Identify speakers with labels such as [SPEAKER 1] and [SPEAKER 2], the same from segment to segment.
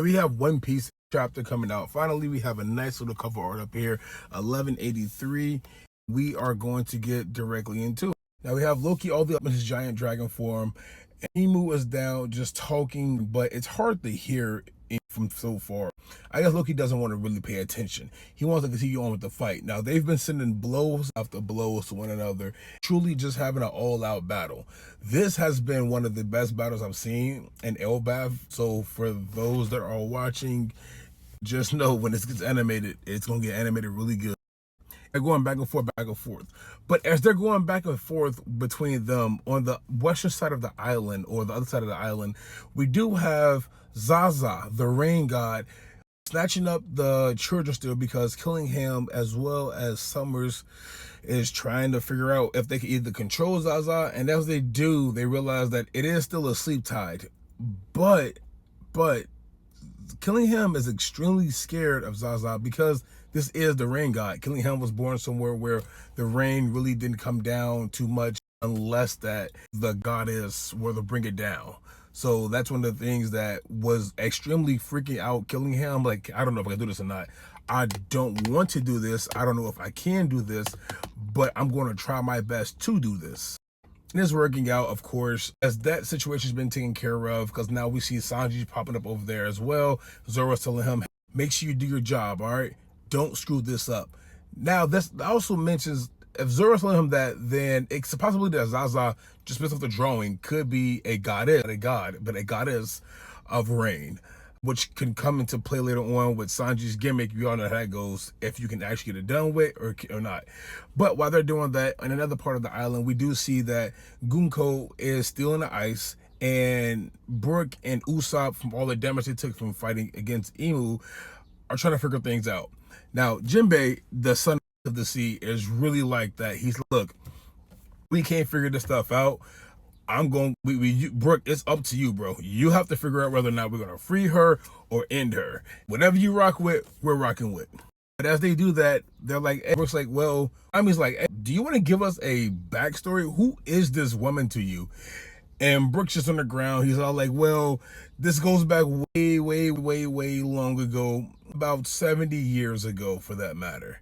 [SPEAKER 1] we have One Piece chapter coming out. Finally, we have a nice little cover art up here, 1183. We are going to get directly into it. Now we have Loki all the way up in his giant dragon form. And Imu is down just talking, but it's hard to hear from so far. I guess Loki doesn't want to really pay attention. He wants to continue on with the fight. Now they've been sending blows after blows to one another, truly just having an all-out battle. This has been one of the best battles I've seen in Elbaf. So for those that are watching, just know when this gets animated, it's gonna get animated really good. They're going back and forth. But as they're going back and forth between them, on the western side of the island, or the other side of the island, we do have ZaZa, the rain god, snatching up the children still, because Killingham as well as Summers is trying to figure out if they can either control ZaZa, and as they do, they realize that it is still a sleep tide. But Killingham is extremely scared of ZaZa because this is the rain god. Killingham was born somewhere where the rain really didn't come down too much unless that the goddess were to bring it down. So that's one of the things that was extremely freaking out Killingham. Like, I don't know if I can do this or not. I don't want to do this. I don't know if I can do this, but I'm going to try my best to do this. And it's working out, of course, as that situation's been taken care of, because now we see Sanji popping up over there as well. Zoro's telling him, make sure you do your job, all right? Don't screw this up. Now, this also mentions, if Zoro's telling him that, then it's a possibility that ZaZa, just based off the drawing, could be a goddess, but a goddess of rain, which can come into play later on with Sanji's gimmick. You all know how that goes, if you can actually get it done with or not. But while they're doing that, on another part of the island, we do see that Gunko is still in the ice, and Brook and Usopp, from all the damage they took from fighting against Imu, are trying to figure things out. Now, Jinbei, the son of the sea, is really like that. He's, look, we can't figure this stuff out. Brook, it's up to you, bro. You have to figure out whether or not we're gonna free her or end her. Whatever you rock with, we're rocking with. But as they do that, they're like, Brook's like, well, Ami's like, hey, do you want to give us a backstory? Who is this woman to you? And Brook's just on the ground. He's all like, well, this goes back way long ago, about 70 years ago for that matter.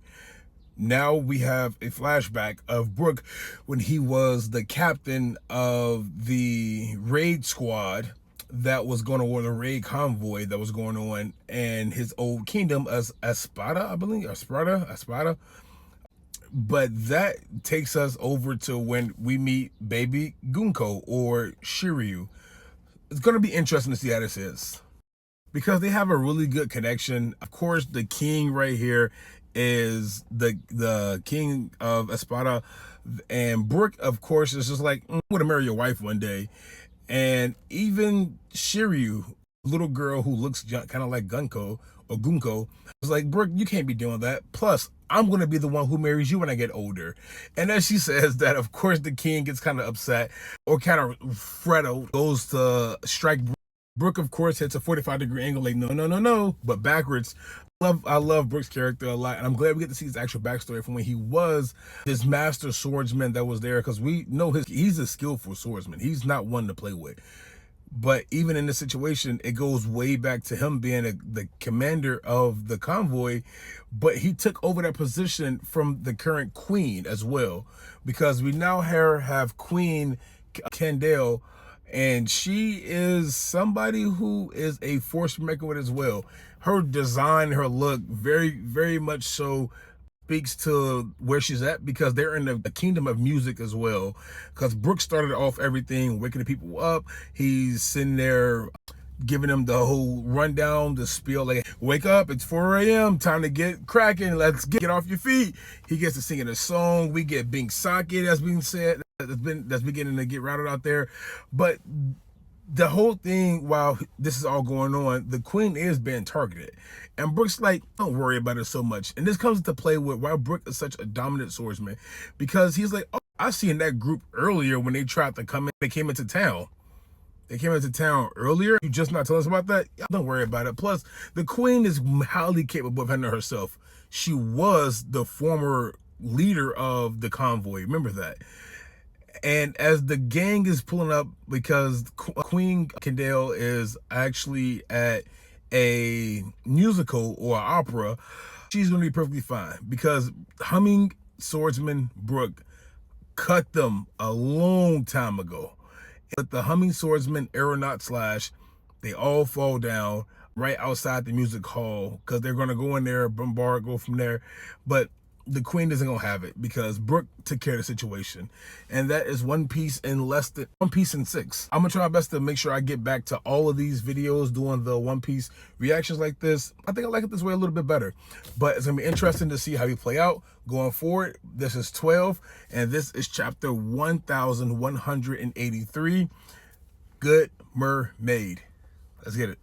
[SPEAKER 1] Now we have a flashback of Brook when he was the captain of the raid squad that was going on, the raid convoy that was going on, and his old kingdom as Espada, I believe, Espada. But that takes us over to when we meet baby Gunko, or Shiryu. It's going to be interesting to see how this is, because they have a really good connection. Of course, the king right here is the king of Espada, and Brook, of course, is just like, I'm gonna marry your wife one day. And even Shiryu, little girl who looks kind of like Gunko, was like, Brook, you can't be doing that. Plus, I'm gonna be the one who marries you when I get older. And as she says that, of course, the king gets kind of upset, or kind of fretted, goes to strike Brook. Brook, of course, hits a 45-degree angle, like, no, but backwards. I love Brook's character a lot, and I'm glad we get to see his actual backstory from when he was this master swordsman that was there, because we know he's a skillful swordsman. He's not one to play with. But even in this situation, it goes way back to him being the commander of the convoy, but he took over that position from the current queen as well, because we now have Queen Kendall, and she is somebody who is a force maker with as well. Her design, her look, very much so speaks to where she's at, because they're in the kingdom of music as well. Because Brook started off everything, waking the people up. He's sitting there giving them the whole rundown, the spiel, like, wake up, it's 4 a.m, time to get cracking, let's get off your feet. He gets to singing a song. We get Bing Sake that's being said, that's beginning to get routed out there. But the whole thing, while this is all going on, the queen is being targeted, and Brook's like, don't worry about it so much. And this comes into play with why Brook is such a dominant swordsman, because he's like, oh, I seen that group earlier when they tried to come in. They came into town earlier. You just not telling us about that? Don't worry about it. Plus, the queen is highly capable of handling herself. She was the former leader of the convoy, remember that. And as the gang is pulling up, because Queen Kendall is actually at a musical or opera, she's going to be perfectly fine, because humming swordsman Brook cut them a long time ago. But the humming swordsman aeronaut slash, they all fall down right outside the music hall, because they're going to go in there, bombard, go from there. But the queen isn't going to have it, because Brook took care of the situation. And that is One Piece in less than 1 piece in 6. I'm going to try my best to make sure I get back to all of these videos doing the One Piece reactions like this. I think I like it this way a little bit better. But it's going to be interesting to see how we play out going forward. This is 12, and this is chapter 1183, Good Mermaid. Let's get it.